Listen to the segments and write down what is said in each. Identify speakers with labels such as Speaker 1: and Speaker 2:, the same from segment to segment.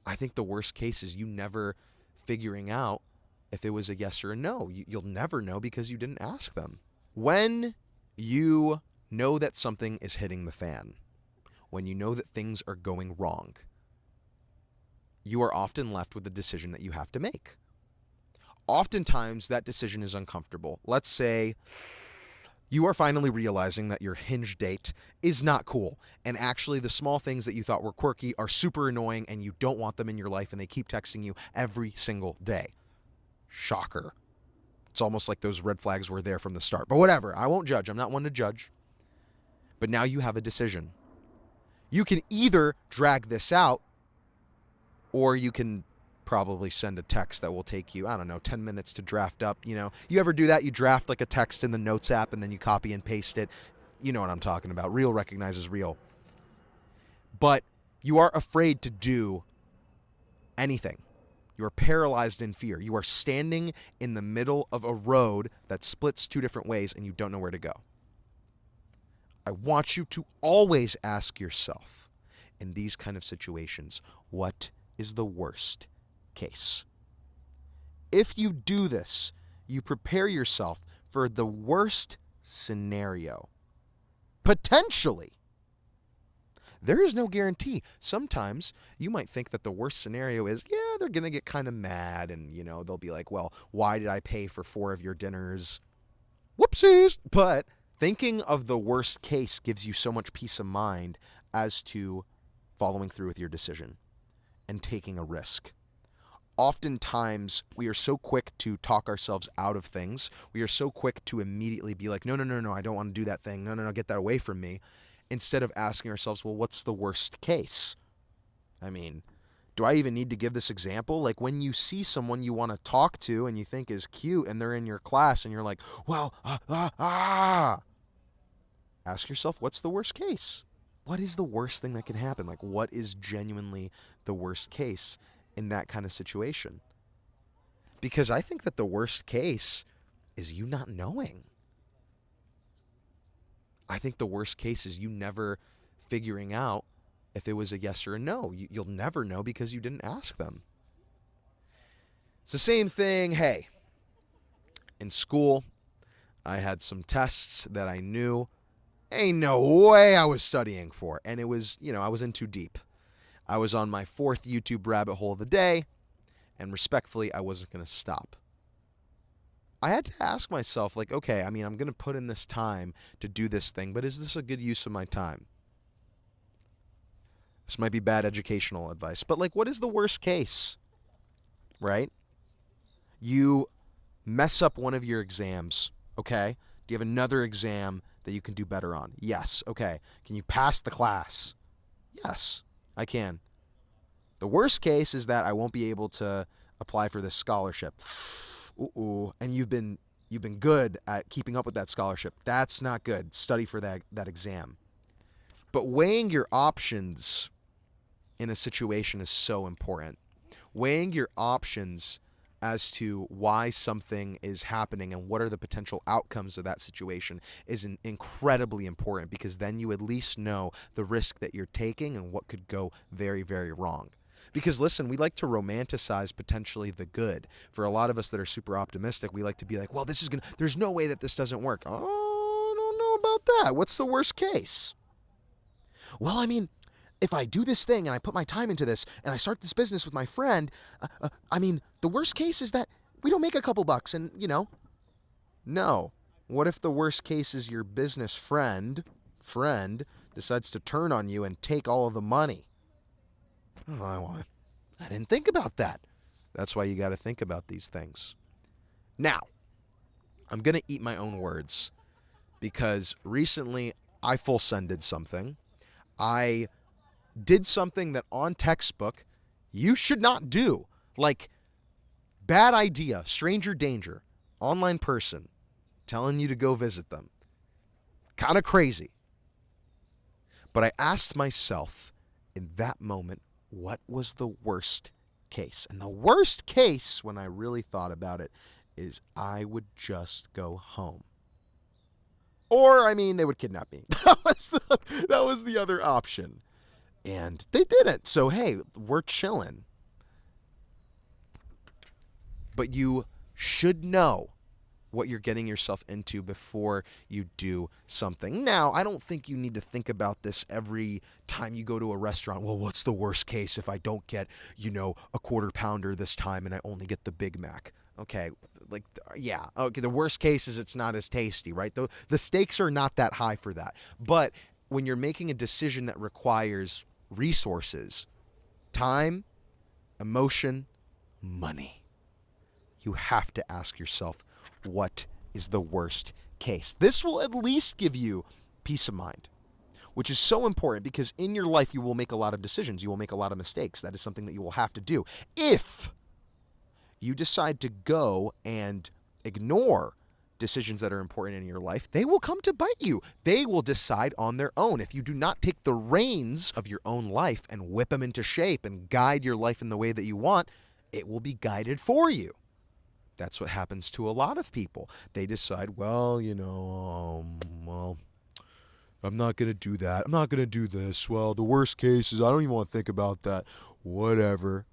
Speaker 1: I think the worst case is you never figuring out if it was a yes or a no. You'll never know because you didn't ask them. When you know that something is hitting the fan, when you know that things are going wrong, you are often left with a decision that you have to make. Oftentimes, that decision is uncomfortable. Let's say you are finally realizing that your Hinge date is not cool, and actually the small things that you thought were quirky are super annoying and you don't want them in your life, and they keep texting you every single day. Shocker. It's almost like those red flags were there from the start. But whatever, I won't judge. I'm not one to judge. But now you have a decision. You can either drag this out, or you can probably send a text that will take you, 10 minutes to draft up. You ever do that? You draft like a text in the Notes app and then you copy and paste it. You know what I'm talking about. Real recognizes real. But you are afraid to do anything. You are paralyzed in fear. You are standing in the middle of a road that splits two different ways and you don't know where to go. I want you to always ask yourself, in these kind of situations, what is the worst case? If you do this, you prepare yourself for the worst scenario. Potentially. There is no guarantee. Sometimes you might think that the worst scenario is, they're going to get kind of mad and, they'll be like, well, why did I pay for 4 of your dinners? Whoopsies. But thinking of the worst case gives you so much peace of mind as to following through with your decision and taking a risk. Oftentimes, we are so quick to talk ourselves out of things. We are so quick to immediately be like, no, I don't want to do that thing. No, get that away from me. Instead of asking ourselves, well, what's the worst case? I mean, do I even need to give this example? Like when you see someone you want to talk to and you think is cute and they're in your class and you're like, well, ask yourself, what's the worst case? What is the worst thing that can happen? Like, what is genuinely the worst case in that kind of situation? Because I think that the worst case is you not knowing. I think the worst case is you never figuring out if it was a yes or a no. You'll never know because you didn't ask them. It's the same thing, hey, in school, I had some tests that I knew ain't no way I was studying for. And it was, I was in too deep. I was on my 4th YouTube rabbit hole of the day, and respectfully, I wasn't going to stop. I had to ask myself, like, okay, I'm going to put in this time to do this thing, but is this a good use of my time? This might be bad educational advice, but like, what is the worst case? Right? You mess up one of your exams, okay? Do you have another exam that you can do better on? Yes. Okay. Can you pass the class? Yes, I can. The worst case is that I won't be able to apply for this scholarship. Ooh, and you've been good at keeping up with that scholarship. That's not good. Study for that exam. But weighing your options in a situation is so important. Weighing your options as to why something is happening and what are the potential outcomes of that situation is incredibly important, because then you at least know the risk that you're taking and what could go very, very wrong. Because listen, we like to romanticize potentially the good. For a lot of us that are super optimistic, we like to be like, well, there's no way that this doesn't work. Oh, I don't know about that. What's the worst case? Well, if I do this thing and I put my time into this and I start this business with my friend, the worst case is that we don't make a couple bucks and, no. What if the worst case is your business friend decides to turn on you and take all of the money? Oh, I didn't think about that. That's why you got to think about these things. Now, I'm going to eat my own words because recently I full sended something. I did something that on textbook you should not do. Like, bad idea, stranger danger, online person telling you to go visit them. Kind of crazy. But I asked myself in that moment, what was the worst case? And the worst case, when I really thought about it, is I would just go home. Or, they would kidnap me. That was the other option. And they didn't. So, hey, we're chilling. But you should know what you're getting yourself into before you do something. Now, I don't think you need to think about this every time you go to a restaurant. Well, what's the worst case if I don't get, a quarter pounder this time and I only get the Big Mac? Okay, like, yeah, okay, the worst case is it's not as tasty, right? The stakes are not that high for that. But when you're making a decision that requires resources, time, emotion, money, you have to ask yourself, what is the worst case? This will at least give you peace of mind, which is so important because in your life you will make a lot of decisions. You will make a lot of mistakes. That is something that you will have to do. If you decide to go and ignore decisions that are important in your life, they will come to bite you. They will decide on their own. If you do not take the reins of your own life and whip them into shape and guide your life in the way that you want, it will be guided for you. That's what happens to a lot of people. They decide, well, I'm not going to do that. I'm not going to do this. Well, the worst case is I don't even want to think about that. Whatever.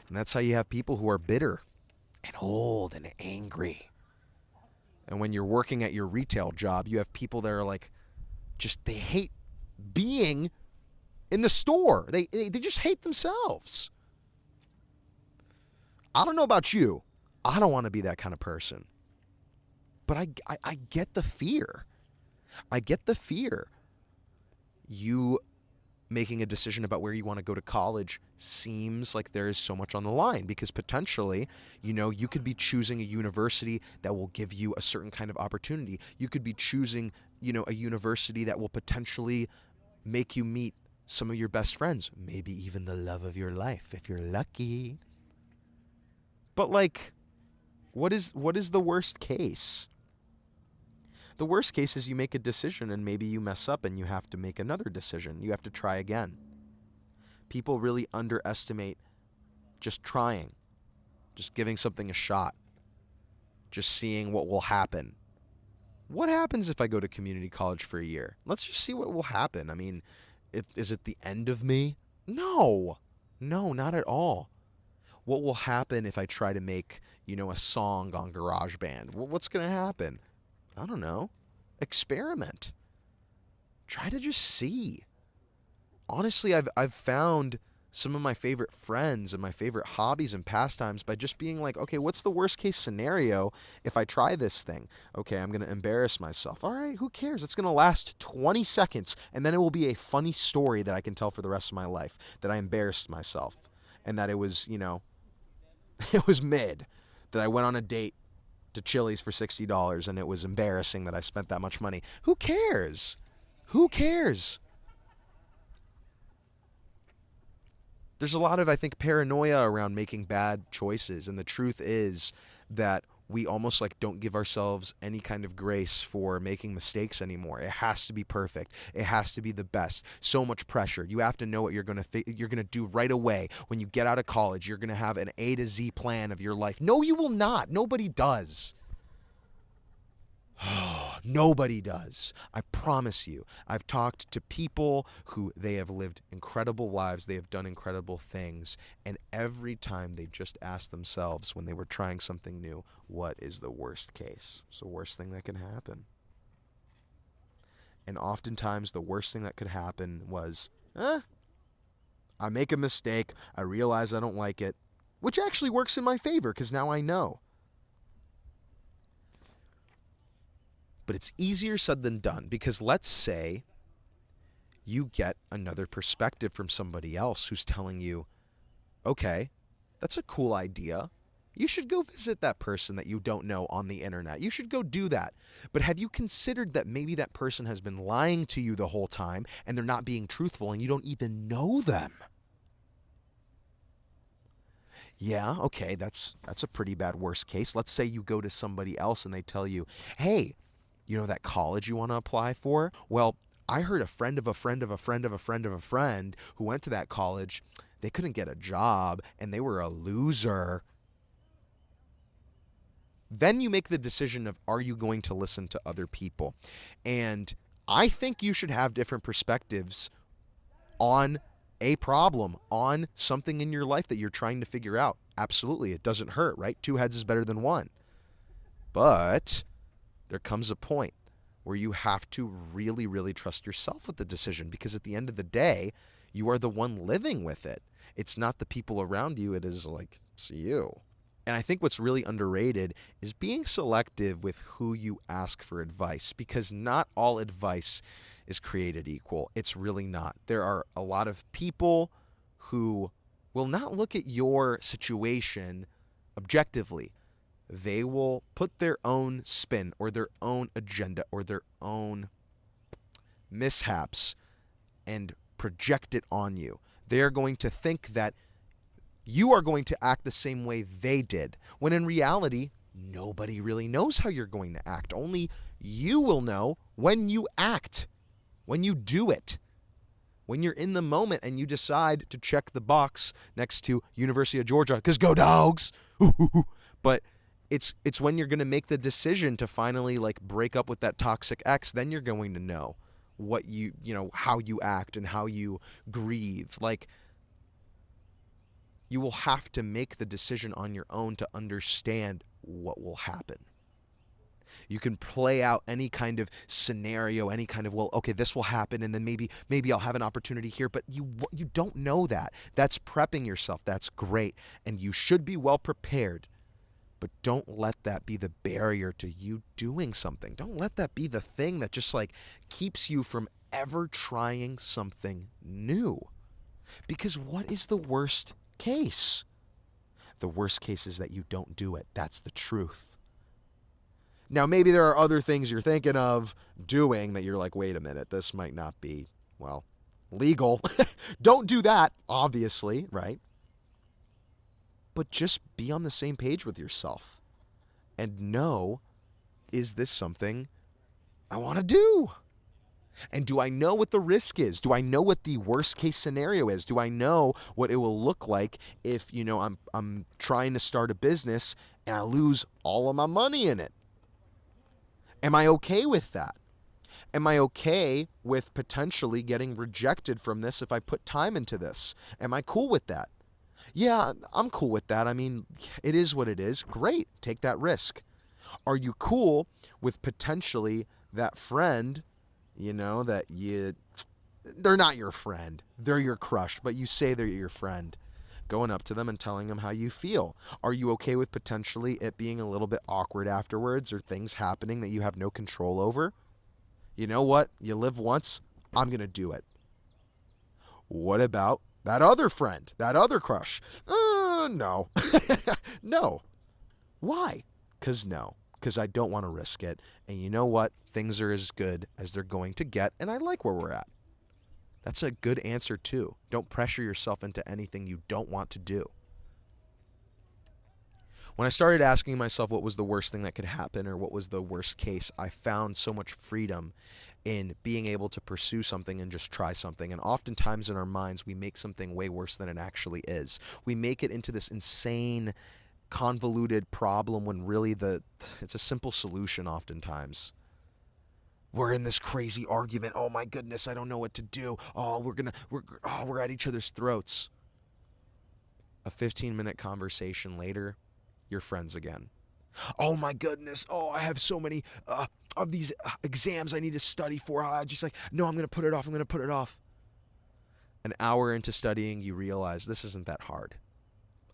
Speaker 1: And that's how you have people who are bitter and old and angry. And when you're working at your retail job, you have people that are like, they hate being in the store. They just hate themselves. I don't know about you. I don't want to be that kind of person. But I get the fear. I get the fear. You making a decision about where you want to go to college seems like there is so much on the line because potentially, you could be choosing a university that will give you a certain kind of opportunity. You could be choosing, a university that will potentially make you meet some of your best friends, maybe even the love of your life if you're lucky. But what is the worst case? The worst case is you make a decision and maybe you mess up and you have to make another decision. You have to try again. People really underestimate just trying, just giving something a shot, just seeing what will happen. What happens if I go to community college for a year? Let's just see what will happen. I mean, is it the end of me? No, not at all. What will happen if I try to make, a song on GarageBand? What's going to happen? I don't know. Experiment. Try to just see. Honestly, I've found some of my favorite friends and my favorite hobbies and pastimes by just being like, okay, what's the worst case scenario if I try this thing? Okay, I'm going to embarrass myself. All right, who cares? It's going to last 20 seconds, and then it will be a funny story that I can tell for the rest of my life, that I embarrassed myself, and that it was, it was mid, that I went on a date to Chili's for $60 and it was embarrassing that I spent that much money. Who cares? Who cares? There's a lot of, I think, paranoia around making bad choices, and the truth is that we almost don't give ourselves any kind of grace for making mistakes anymore. It has to be perfect. It has to be the best. So much pressure. You have to know what you're going to do right away. When you get out of college, you're going to have an A to Z plan of your life. No, you will not. Nobody does. Nobody does. I promise you. I've talked to people who they have lived incredible lives. They have done incredible things. And every time they just ask themselves when they were trying something new, what is the worst case? It's the worst thing that can happen. And oftentimes the worst thing that could happen was, I make a mistake. I realize I don't like it, which actually works in my favor because now I know. But it's easier said than done because let's say you get another perspective from somebody else who's telling you, okay, that's a cool idea. You should go visit that person that you don't know on the internet. You should go do that. But have you considered that maybe that person has been lying to you the whole time and they're not being truthful and you don't even know them? Yeah, okay, that's a pretty bad worst case. Let's say you go to somebody else and they tell you, hey, that college you want to apply for? Well, I heard a friend of a friend of a friend of a friend of a friend who went to that college. They couldn't get a job and they were a loser. Then you make the decision of, are you going to listen to other people? And I think you should have different perspectives on a problem on something in your life that you're trying to figure out. Absolutely, it doesn't hurt, right? Two heads is better than one. But there comes a point where you have to really, really trust yourself with the decision, because at the end of the day, you are the one living with it. It's not the people around you, it is like, it's you. And I think what's really underrated is being selective with who you ask for advice, because not all advice is created equal. It's really not. There are a lot of people who will not look at your situation objectively. They will put their own spin or their own agenda or their own mishaps and project it on you. They are going to think that you are going to act the same way they did, when in reality, nobody really knows how you're going to act. Only you will know when you act, when you do it. When you're in the moment and you decide to check the box next to University of Georgia, because go dogs. But it's when you're going to make the decision to finally like break up with that toxic ex, then you're going to know what how you act and how you grieve. Like, you will have to make the decision on your own to understand what will happen. You can play out any kind of scenario, any kind of, well, okay, this will happen, and then maybe I'll have an opportunity here, but you don't know that. That's prepping yourself. That's great, and you should be well prepared. But don't let that be the barrier to you doing something. Don't let that be the thing that just like keeps you from ever trying something new. Because what is the worst case? The worst case is that you don't do it. That's the truth. Now, maybe there are other things you're thinking of doing that you're like, wait a minute, this might not be, well, legal. Don't do that, obviously, right? But just be on the same page with yourself and know, is this something I want to do? And do I know what the risk is? Do I know what the worst case scenario is? Do I know what it will look like if, I'm trying to start a business and I lose all of my money in it? Am I okay with that? Am I okay with potentially getting rejected from this if I put time into this? Am I cool with that? Yeah, I'm cool with that. I mean, it is what it is. Great. Take that risk. Are you cool with potentially that friend, they're not your friend. They're your crush, but you say they're your friend. Going up to them and telling them how you feel. Are you okay with potentially it being a little bit awkward afterwards, or things happening that you have no control over? You know what? You live once. I'm going to do it. What about that other friend, that other crush? No. No. Why? Because I don't want to risk it. And you know what? Things are as good as they're going to get, and I like where we're at. That's a good answer too. Don't pressure yourself into anything you don't want to do. When I started asking myself what was the worst thing that could happen, or what was the worst case, I found so much freedom in being able to pursue something and just try something. And oftentimes in our minds, we make something way worse than it actually is. We make it into this insane, convoluted problem when really it's a simple solution oftentimes. We're in this crazy argument. Oh my goodness, I don't know what to do. Oh, we're at each other's throats. A 15-minute conversation later, you're friends again. Oh my goodness. Oh, I have so many of these exams I need to study for. I just no, I'm going to put it off. I'm going to put it off. An hour into studying, you realize this isn't that hard.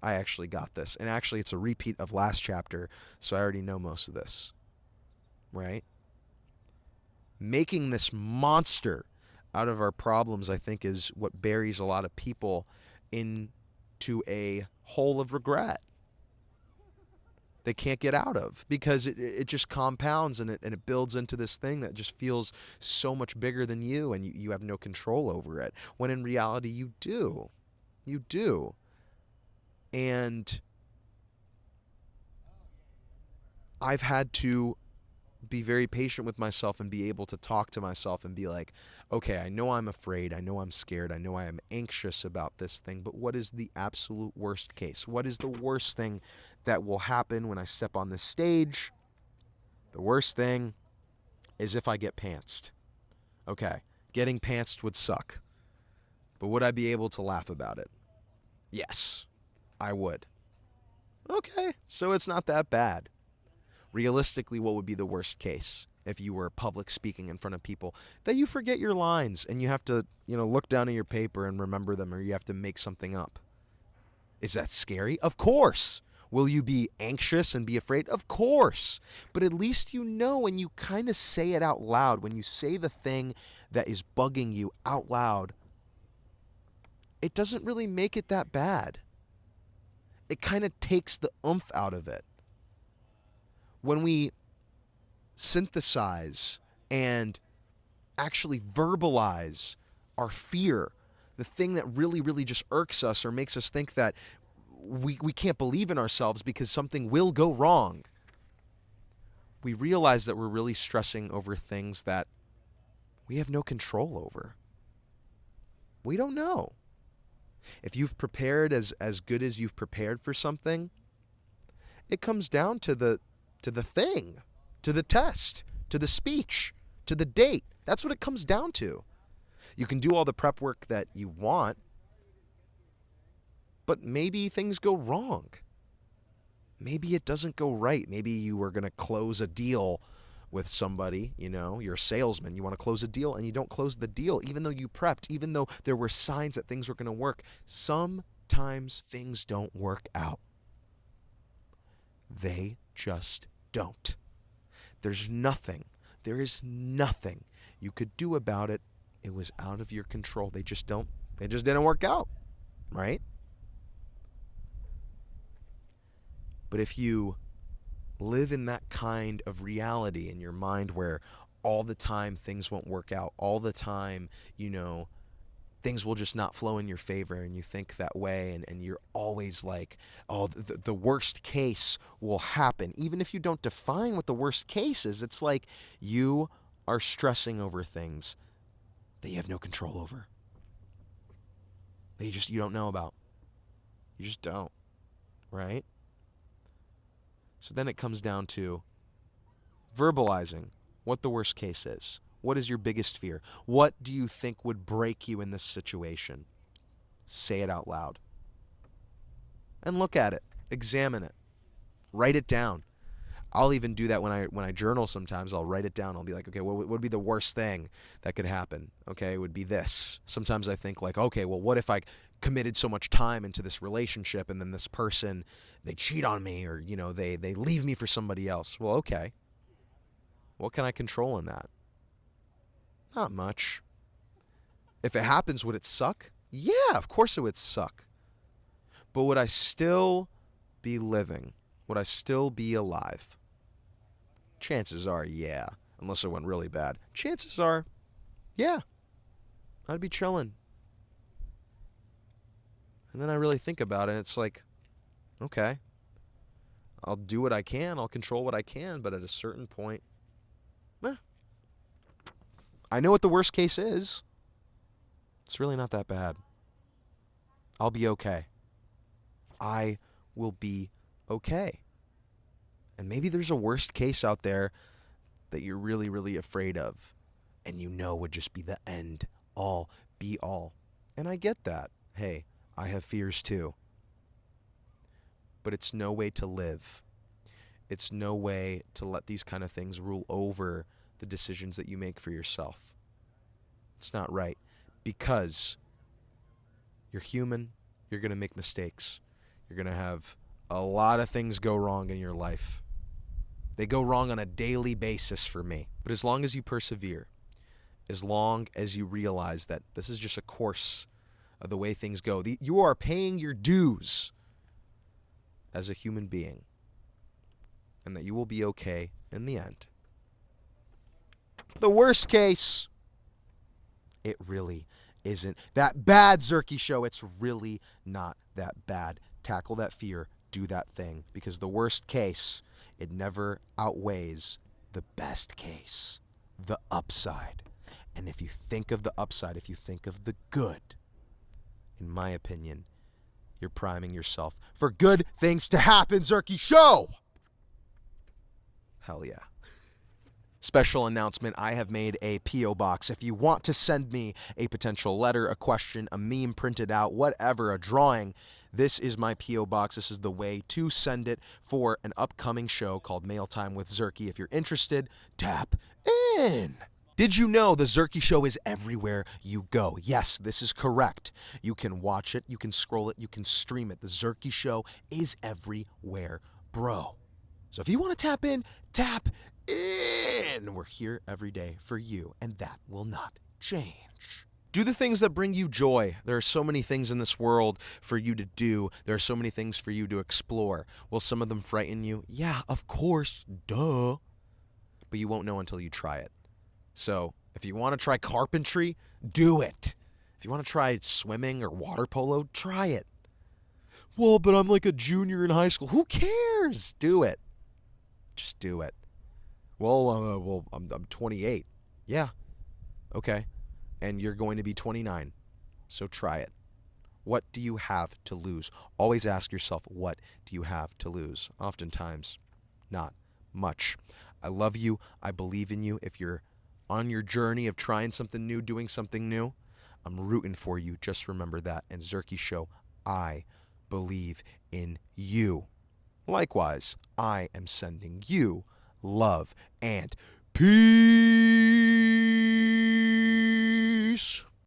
Speaker 1: I actually got this. And actually, it's a repeat of last chapter, so I already know most of this. Right? Making this monster out of our problems, I think, is what buries a lot of people into a hole of regret they can't get out of, because it just compounds and it builds into this thing that just feels so much bigger than you, and you have no control over it, when in reality you do. You do. And I've had to be very patient with myself and be able to talk to myself and be like, okay, I know I'm afraid, I know I'm scared, I know I am anxious about this thing, but what is the absolute worst case? What is the worst thing that will happen when I step on this stage? The worst thing is if I get pantsed. Okay, getting pantsed would suck. But would I be able to laugh about it? Yes, I would. Okay, so it's not that bad. Realistically, what would be the worst case if you were public speaking in front of people? That you forget your lines and you have to, look down at your paper and remember them, or you have to make something up. Is that scary? Of course. Will you be anxious and be afraid? Of course. But at least you know when you kind of say it out loud, when you say the thing that is bugging you out loud, it doesn't really make it that bad. It kind of takes the oomph out of it. When we synthesize and actually verbalize our fear, the thing that really, really just irks us or makes us think that we can't believe in ourselves because something will go wrong, we realize that we're really stressing over things that we have no control over. We don't know. If you've prepared as good as you've prepared for something, it comes down to the thing, to the test, to the speech, to the date. That's what it comes down to. You can do all the prep work that you want, but maybe things go wrong. Maybe it doesn't go right. Maybe you were going to close a deal with somebody, you're a salesman, you want to close a deal and you don't close the deal, even though you prepped, even though there were signs that things were going to work. Sometimes things don't work out. They just don't. There is nothing you could do about it. It was out of your control. They just didn't work out, right? But if you live in that kind of reality in your mind where all the time things won't work out, all the time, things will just not flow in your favor, and you think that way, and you're always like, oh, the worst case will happen. Even if you don't define what the worst case is, it's like you are stressing over things that you have no control over. That you don't know about. You just don't, right? So then it comes down to verbalizing what the worst case is. What is your biggest fear? What do you think would break you in this situation? Say it out loud. And look at it. Examine it. Write it down. I'll even do that when I journal sometimes. I'll write it down. I'll be like, okay, what would be the worst thing that could happen? Okay, it would be this. Sometimes I think like, okay, well, what if I committed so much time into this relationship and then this person, they cheat on me, or, they leave me for somebody else? Well, okay. What can I control in that? Not much. If it happens, would it suck? Yeah, of course it would suck. But would I still be living? Would I still be alive? Chances are, yeah. Unless it went really bad. Chances are, yeah. I'd be chilling. And then I really think about it, and it's like, okay, I'll do what I can, I'll control what I can, but at a certain point, I know what the worst case is. It's really not that bad. I'll be okay. I will be okay. And maybe there's a worst case out there that you're really, really afraid of, and would just be the end all be all. And I get that. Hey, I have fears too. But it's no way to live. It's no way to let these kind of things rule over the decisions that you make for yourself. It's not right, because you're human. You're going to make mistakes. You're going to have a lot of things go wrong in your life. They go wrong on a daily basis for me. But as long as you persevere, as long as you realize that this is just a course of the way things go, you are paying your dues as a human being, and that you will be okay in the end. The worst case, it really isn't that bad, Zerky Show. It's really not that bad. Tackle that fear. Do that thing. Because the worst case, it never outweighs the best case, the upside. And if you think of the upside, if you think of the good, in my opinion, you're priming yourself for good things to happen, Zerky Show. Hell yeah. Special announcement, I have made a P.O. box. If you want to send me a potential letter, a question, a meme printed out, whatever, a drawing, this is my P.O. box. This is the way to send it for an upcoming show called Mail Time with Zerky. If you're interested, tap in. Did you know the Zerky Show is everywhere you go? Yes, this is correct. You can watch it, you can scroll it, you can stream it. The Zerky Show is everywhere, bro. So if you want to tap in, tap in. We're here every day for you, and that will not change. Do the things that bring you joy. There are so many things in this world for you to do. There are so many things for you to explore. Will some of them frighten you? Yeah, of course, duh. But you won't know until you try it. So if you want to try carpentry, do it. If you want to try swimming or water polo, try it. Well, but I'm like a junior in high school. Who cares? Do it. Just do it. Well, I'm 28. Yeah. Okay. And you're going to be 29. So try it. What do you have to lose? Always ask yourself, what do you have to lose? Oftentimes, not much. I love you. I believe in you. If you're on your journey of trying something new, doing something new, I'm rooting for you. Just remember that. And Zerky Show, I believe in you. Likewise, I am sending you love and peace.